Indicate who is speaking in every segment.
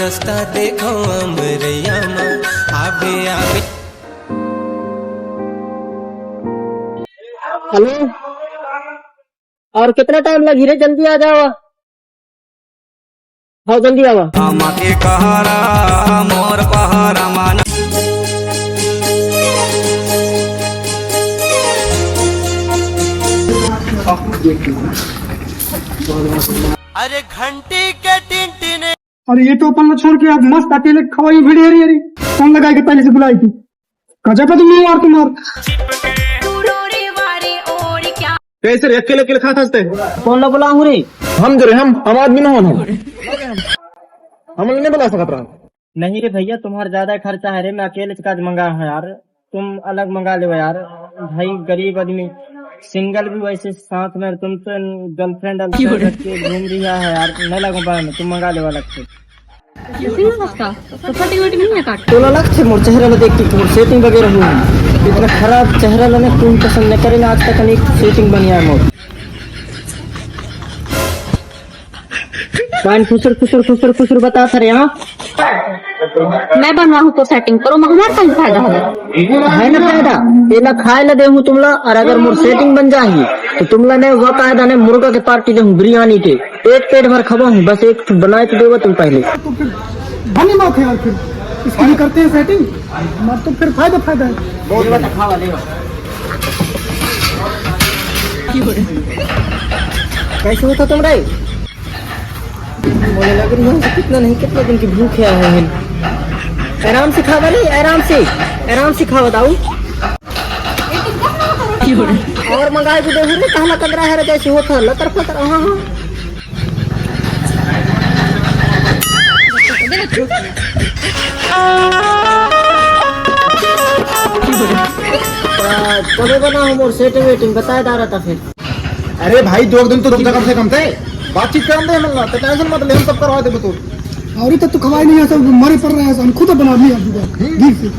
Speaker 1: रास्ता देखो अमरैया माँ आवे आवे।
Speaker 2: हेलो, और कितना टाइम लगी रे? जल्दी आ जाओ। हाँ जल्दी आवा।
Speaker 3: के कहारा मोर पहारा माना।
Speaker 1: अरे घंटी के टिंटी ने।
Speaker 4: अरे ये तो अपन छोड़ के अब मस्त अकेले खवाई भिड़ी हरी हरी कौन लगाई के पहले से बुलाई थी। गजब है तुम यार तुम्हार।
Speaker 5: कैसे रे अकेले अकेले खा खाते
Speaker 2: कौन ला बुला हूँ रे?
Speaker 5: हम जो रे हम आदमी ना हो हम नहीं बुला सकत रहा।
Speaker 2: नहीं रे भैया, तुम्हारा ज्यादा खर्चा है रे। मैं अकेले से काज मंगा है यार, तुम अलग मंगा ले यार। भाई गरीब आदमी, सिंगल भी वैसे साथ में। तुम तो गर्लफ्रेंड के घूम रही है यार, नहीं लगू पाए। तुम मंगा ले अलग से। तोला अलग से मोर चेहरा ला देख के सेटिंग वगैरह हुई। इतना खराब चेहरा लाने तुम पसंद नहीं करे ना। आज तक अनेक सेटिंग बनी है मोर। खुसर खुसर खुसर खुसर बता सर यहाँ
Speaker 6: मैं बनवा हूँ तो सेटिंग करो। हमारा कहीं फायदा
Speaker 2: है ना फायदा। पेला खाए ला दे हूँ तुमला, और अगर मोर सेटिंग बन जाही तो तुमला ने वो कायदा ने मुर्गा के पार्टी दे हूँ, बिरयानी के पेट भर खबा हूँ। बस एक बनाए तो देवा तुम पहले।
Speaker 4: तो फिर बनी बात है यार, फिर इसके लिए करते हैं सेटिंग। हमारा तो फिर फायदा फायदा है।
Speaker 2: कैसे होता तुम रे? मुझे लग रही है कितना नहीं कितना दिन की भूख है। आराम से खावा नहीं, आराम से खावा दाऊ। और मंगाए भी देखो रे कहला कदरा है जैसे होता लतर फतर। हाँ हाँ कब बना हूँ मोर सेटिंग वेटिंग बताया जा रहा था फिर।
Speaker 5: अरे भाई 2 दिन तो रुक जा कम से कम थे, बातचीत कर दे। मिलना तो टेंशन मत ले, हम सब करवा देंगे। तो
Speaker 4: और तक तो खवाई नहीं है, सब मरे पड़ रहे हैं। हम खुद बना लिया घी से।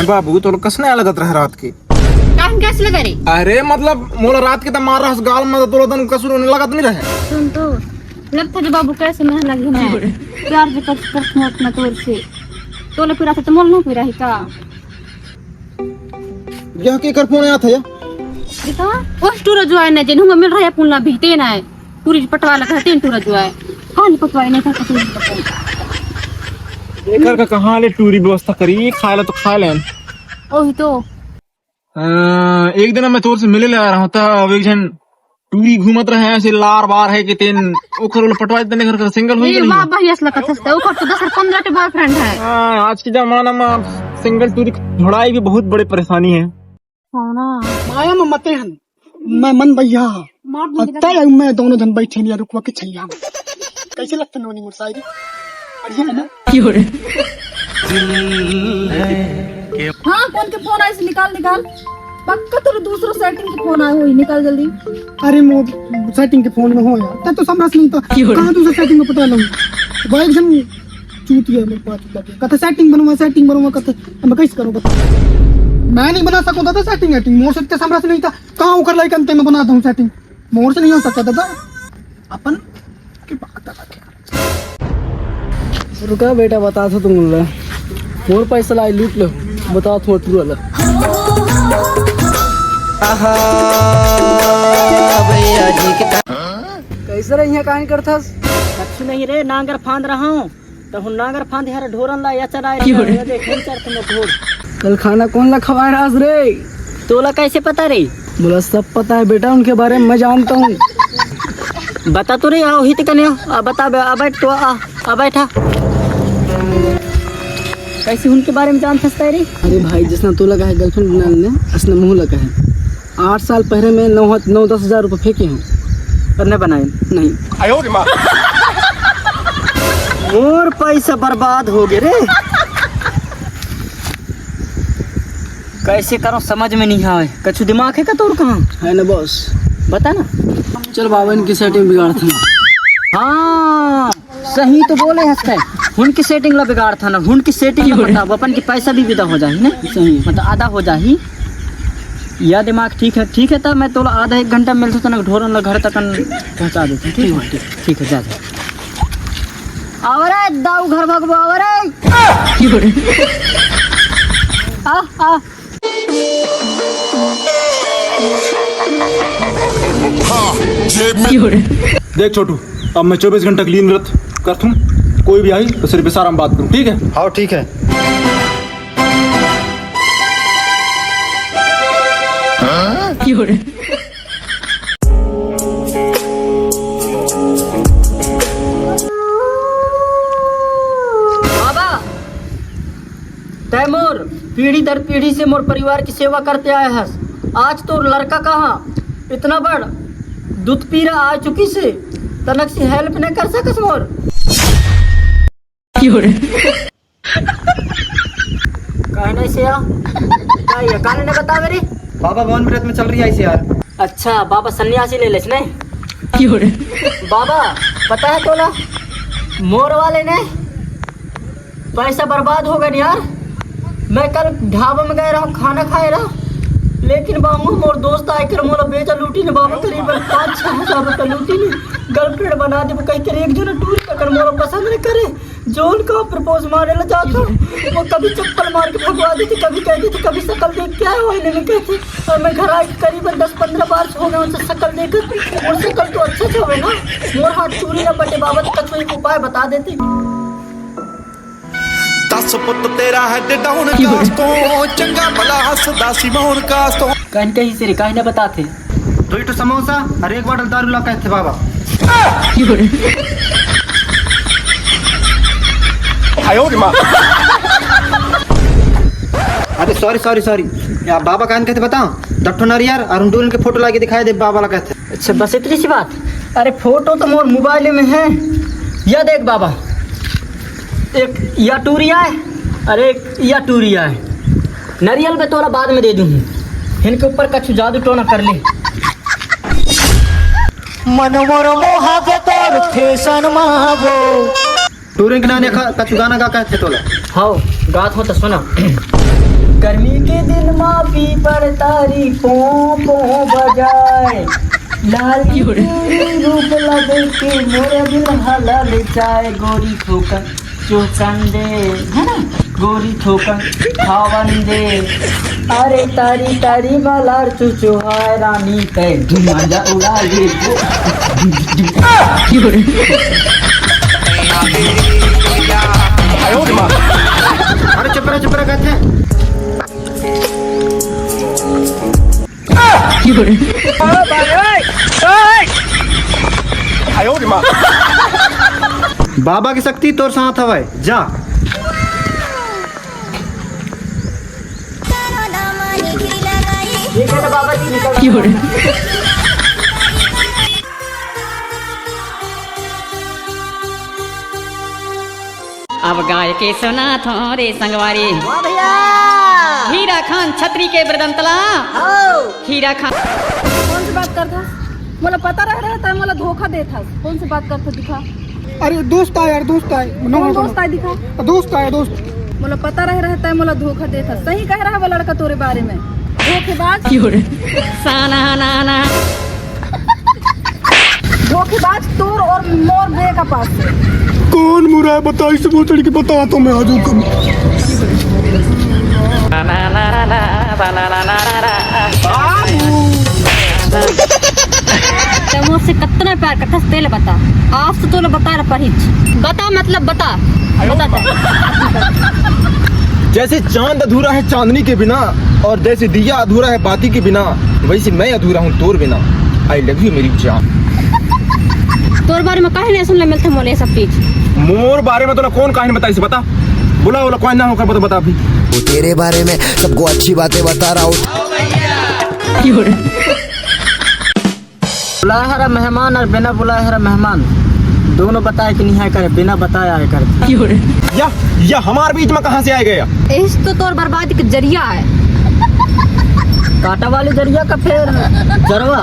Speaker 5: बाबू तो कसने लगत रहा रात की।
Speaker 6: कैसे लगा रे?
Speaker 5: अरे मतलब मोला रात के तो मार रहा गाल में तो दन कसुर होने लगत नहीं रहे।
Speaker 6: सुन तो लगता है बाबू कैसे मैं लगी है प्यार जो करते हैं अपना तोर से तोले पूरा तो मोल नहीं पूरा ही का।
Speaker 5: यह के कर फोन आया था या
Speaker 6: देखा उस टूर जो है ना जिन हम मिल रहा है पुनला भीते ना है पूरी पटवा लगा 3 टूर जो है खाली पटवाई नहीं था
Speaker 5: लेकर का कहां ले टूरी व्यवस्था करी। खाए ला तो खा ले।
Speaker 6: ओही तो
Speaker 5: एक दिन मैं तोर से मिले ले आ रहा हूं तो एक जन टूरी घूमत रहे ऐसे लार बार है कि तेन ओकर पटवाई देने घर सिंगल हो गई।
Speaker 6: वाह भाई असला कथस ओकर तो 10-15 के बॉयफ्रेंड है।
Speaker 5: आज के जमाना में सिंगल टूरी ढोड़ाई भी बहुत बड़ी परेशानी है।
Speaker 6: हां ना
Speaker 4: माया में मते हन मैं मन भैया अत्ता मैं दोनों जन बैठे नहीं रुकवा के छैया। कैसे लगता नोनी मोर शायरी बढ़िया है ना?
Speaker 6: की हो रे? हां कौन के फोन आए से निकाल पक्का तेरे दूसरा सेटिंग के फोन आए हुई निकाल जल्दी।
Speaker 4: अरे मो सेटिंग के फोन में हो यार तब तो समझ नहीं था कहां दूसरा सेटिंग में पता लूं। वो एक जन चूतिया मेरे पास लगे कहता सेटिंग बनवा कहता मैं कैसे करूं बता। मैं नहीं बना सकता था सेटिंग मोर से समझ नहीं था कहां उकर लाइक अंत में बनाता हूं सेटिंग। मोर से नहीं हो सकता था अपन की बात है।
Speaker 2: रुका बेटा बता दो तुम मोर पैसा लाई लूट लो बता थोड़ा तू वाला
Speaker 1: भैया जी के
Speaker 2: कैसे रही है कहानी करथस कुछ नहीं रे नांगर फांद रहा हूँ तो हूँ नांगर फांद यार ढोरन ला या चराए देख ढोर। कल खाना कौन ला खवाए रहा रे? तोला कैसे पता रे? बोला सब पता है बेटा उनके बारे में मैं जानता हूँ। बता तो रे आओ हित कने बता बैठ तो आ बैठा कैसे उनके बारे में जान सकता है रे? अरे भाई जिसने तो लगा है गर्लफ्रेंड बनाने उसने मुंह लगा है 8 साल पहले मैं 9-10 हजार रुपये फेंके हूँ करने बनाए नहीं। और पैसा बर्बाद हो गए रे। कैसे करो समझ में नहीं आए। कछु दिमाग है का तोर कहाँ है ना बॉस बता ना। चल बाबा इनकी सेटिंग बिगाड़ था। हाँ सही तो बोले हंसते हुन की सेटिंग ला बिगाड़ था ना हुन की सेटिंग ला बताओ अपन की पैसा भी विदा हो जाही ना सही मतलब आधा हो जाही या दिमाग ठीक है तब मैं तो आधा 1 घंटा मिलता तो ना ढोरन ला घर तक पहुंचा देता ठीक है जा आवरे दाऊ घर भगबो आवरे आ
Speaker 5: देख छोटू, अब मैं 24 घंटा क्लीन व्रत कर दूं, कोई भी आई तो सिर्फ इशारा में बात करूं, ठीक है?
Speaker 7: हाँ ठीक है।
Speaker 2: बाबा तैमूर पीढ़ी दर पीढ़ी से मोर परिवार की सेवा करते आए हस आज तो लड़का कहाँ इतना बड़ दूध पीरा आ चुकी से तनक से हेल्प नहीं कर सकस मोर कहने से ये कहने ने बता मेरी
Speaker 7: बाबा भवन व्रत में चल रही है ऐसे यार।
Speaker 2: अच्छा बाबा सन्यासी ले लेस नहीं बाबा पता है तोला मोर वाले ने पैसा बर्बाद हो गया यार। मैं कल ढाबा में गए रहा खाना खाए रहा लेकिन बाबू मोर दोस्त आकर मोला बेचा लूटी ने बाबा करीबन 5-6 हजार रुपये लूटी ने गर्लफ्रेंड बना दे कहीं कर एक जन टूर कर मोला पसंद नहीं करे जोन का प्रपोज मारे ला जाता वो कभी चप्पल मार के भगवा देती कभी कहती थी कभी शकल देख के आए वही नहीं कहती और मैं घर आके करीबन 10-15 बार हो गए उनसे शकल देखकर और शकल तो अच्छे से हुए ना मोर हाथ चूरी न बटे बाबा कछुई को उपाय बता देती।
Speaker 3: 10 ਪੁੱਤ ਤੇਰਾ ਹੈਡ ਡਾਊਨ ਕਾਸ ਤੋਂ ਚੰਗਾ ਭਲਾ ਹੱਸਦਾ ਸੀ ਮੌਨ ਕਾਸ ਤੋਂ
Speaker 2: कहीं कहीं से कहीं न बताते
Speaker 7: 2 समोसा और 1 बॉटल दारू ला कहते बाबा। अरे सॉरी यार बाबा कहते कहते बताओ डॉक्टर नारियर और उन के फोटो लाके दिखाई दे बाबा ला कहते।
Speaker 2: अच्छा बस इतनी सी बात। अरे फोटो तो मोर मोबाइल में है या देख बाबा एक या टूरिया है अरे एक या टूरिया है नारियल में थोड़ा बाद में दे दूँ इनके ऊपर कछु जादू टोना कर ले मनोमर मोहावे तोर फैशन मावो
Speaker 7: टूरिंग के नाने कछु गाना गा कहते तोला।
Speaker 2: हाँ गात हो तो सुना गर्मी के दिन माँ पीपर तारी पो बजाए लाल रूप लगे के मोरे दिल हलल जाए गोरी ठोकर चौकन दे है ना गोरी ठोकर खावन दे अरे तारी तारी मलार चुचुहाय रानी पे धुमांजा उड़ा ये
Speaker 7: अरे चपरा कहते हैं। बाबा की शक्ति तोर साथ हवे जा।
Speaker 2: ठीक है ना बाबा जी निकल
Speaker 8: अब गाय के सुना थोरे संगवारी
Speaker 2: वाह भैया
Speaker 8: हीरा खान छतरी के बरदंतला हीरा खान
Speaker 6: कौन सी बात करता मोला पता रह था मोला धोखा देता कौन सी बात करता दिखा
Speaker 4: अरे दोस्त आया यार दोस्त आया
Speaker 6: कौन दोस्त आया दिखा
Speaker 4: दोस्त आया दोस्त
Speaker 6: मोला पता रहता है मोला धोखा देता सही कह रहा है वो लड़का तोरे बारे में धोखेबाज
Speaker 8: साना नाना
Speaker 6: धोखेबाज तोर और मोर बे का पास से
Speaker 4: कौन मुरा है बता इसे वो चढ़ के बता तो मैं आ जाऊँ कभी।
Speaker 6: मुझसे कितना प्यार करता है पहले बता आप से तो बता रहा परिच बता मतलब बता
Speaker 5: जैसे चांद अधूरा है चांदनी के बिना और जैसे दिया अधूरा है बाती के बिना वैसे मैं अधूरा हूँ तोर बिना। आई लव यू मेरी जान।
Speaker 6: तोर बारे में काहे नहीं सुनने मिलते मोले सब चीज
Speaker 5: मोर बारे में तो ना कौन कहानी बताई से बता बोला बोला कोई ना होकर बता अभी
Speaker 9: वो तेरे बारे में सबको अच्छी बातें बता रहा हूँ।
Speaker 2: बुलाया हरा मेहमान और बिना बुलाया हरा मेहमान दोनों बताए कि नहीं करे बिना बताए आए करे
Speaker 5: या हमारे बीच में कहाँ से आ गया।
Speaker 6: इस तो तोर बर्बादी का जरिया है
Speaker 2: काटा वाले जरिया का फिर जरवा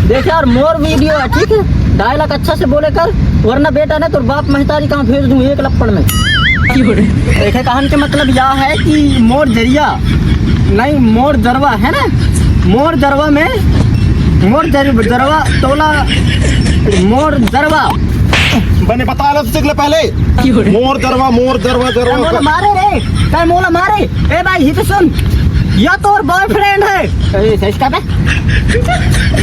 Speaker 2: देख यार मोर वीडियो है ठीक है डायलॉग अच्छा से बोले कर, वरना बेटा ने तो बाप महतारी कहाँ भेज दूं एक लपड़ में। देखे कहानी के मतलब यह है कि मोर जरिया नहीं मोर जरवा है ना, मोर जरवा में जरवा तोला मोर जरवा
Speaker 5: मैंने बताया ना तुझसे पहले, मोर दरवा
Speaker 2: मोला मारे रे, क्या मोला मारे। ए भाई ही तो सुन, या तोर बॉयफ्रेंड है इसका बे,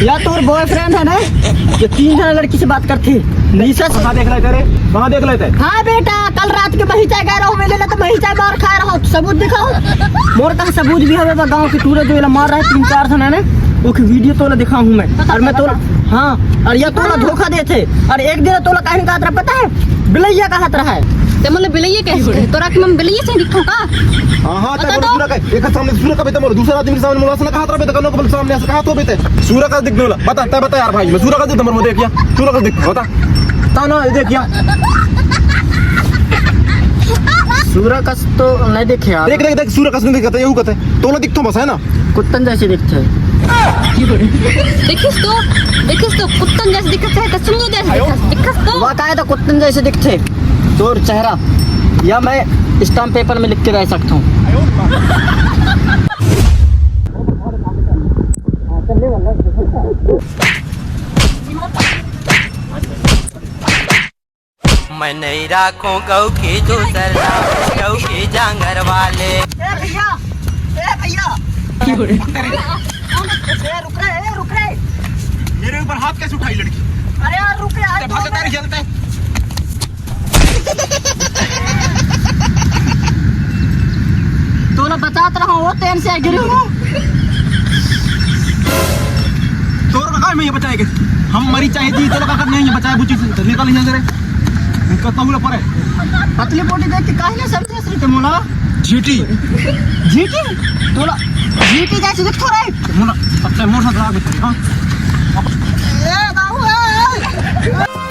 Speaker 2: या तोर बॉयफ्रेंड है ना, ये 3 जन लड़की से बात करती नीचे से।
Speaker 5: कहाँ देख लेते रे, कहाँ देख लेते?
Speaker 2: हाँ बेटा, कल रात के वही चाय गा रहा हूँ मिले तो वही चाय मार खा रहा हूँ, सबूत दिखाओ। मोर का सबूत भी है गाँव के टूरे जो मार रहा है 3-4 जन है ना, वो वीडियो तोला दिखा हूँ मैं। और मैं तोला हाँ, और यह तोला धोखा देते, और एक दिन तोला कहीं का पता है बिलैया का हाथ रहा है।
Speaker 6: ते मोले बिलैया कैसे तोरा के मैं बिलैया से दिखूं का?
Speaker 5: हाँ तक पूरा का एक सामने सूर्य का बेटा मोर दूसरा आदमी के सामने मोला से कहा था कनो के सामने से कहा तो बेटे सूर्य का दिख बोला बता यार भाई, मैं सूर्य का दिख मोर में देखिया, सूर्य का दिख बता ता ना देखिया,
Speaker 2: सूर्य का तो नहीं देखे यार।
Speaker 5: देख सूर्य का नहीं दिखता, यही कहते तोला दिख तो बस है ना,
Speaker 2: कुत्तन जैसे दिखते हैं।
Speaker 6: देखिस तो कुत्तन जैसे दिखत है, तो सुंदर जैसे दिखत तो
Speaker 2: वाकायदा तो कुत्तन जैसे दिखते तोर चेहरा, या मैं स्टाम्प पेपर में लिख के रह सकता हूँ।
Speaker 1: मैं नहीं राखूं गौ की दूसर नाम, गौ की जांगर वाले।
Speaker 2: भैया रुक रहे
Speaker 5: मेरे ऊपर हाथ कैसे उठाई लड़की?
Speaker 2: अरे यार रुक यार,
Speaker 5: भागता नहीं चलता है।
Speaker 2: तो ना बचात रहा हूँ, तेन से गिरी हूँ।
Speaker 5: तोर का मैं ये बचाएगा, हम मरी चाहे जी तो का करना है, बचाए बुची से निकल यहां से रे इनका तौला पर है।
Speaker 2: पतली पोटी देख के काहे समझे असली ते मोला
Speaker 5: झीटी
Speaker 2: तोला झीटी जैसे दिखतो रे
Speaker 5: मोला अपने मोर साथ लाग हां
Speaker 2: ए बाबू ए